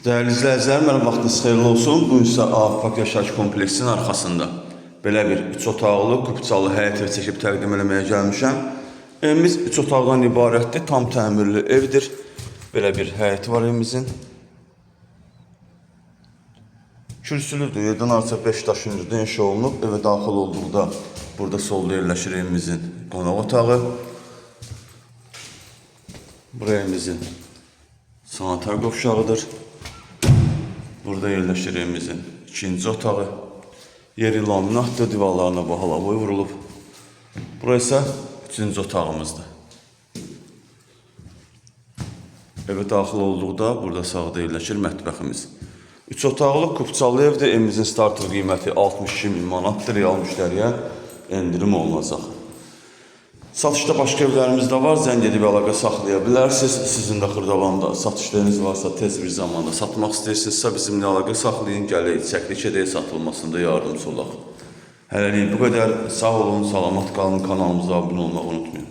Değerli izləyicilərim, mənim vaxtınız xeyirli olsun. Bu isə Park Yaşayış kompleksinin arxasında belə bir 3 otaqlı, kupçalı həyət evi çəkib təqdim eləməyə gəlmişəm. Evimiz 3 otaqdan ibarətdir, tam təmirli evdir. Belə bir həyəti var evimizin. Kürsülüdür, 7x5 daş hündürlükdə inşa olunub. Evə daxil olduqda burada solda yerləşir evimizin qonaq otağı. Buraya evimizin sanitar qovşağıdır. Burada yerləşir evimizin ikinci otağı. Yeri laminatdır, divarlarına bahalavoy vurulub. Burası isə üçüncü otağımızdır. Evə daxil olduqda burada sağda yerləşir mətbəximiz. 3 otaqlı kupçalı evdir. Evimizin starter qiyməti 62.000 manatdır. Real müştəriyə endirim olunacaq. Satışda başqa evlərimiz də var. Zəng edib əlaqə saxlaya bilərsiniz. Sizin də Xırdalanda satışlarınız varsa, tez bir zamanda satmaq istəyirsinizsə, bizimlə əlaqə saxlayın. Gələk, çəklik edək, satılmasında yardımcı olaq. Hələlik bu qədər. Sağ olun, salamat qalın. Kanalımıza abunə olmağı unutmayın.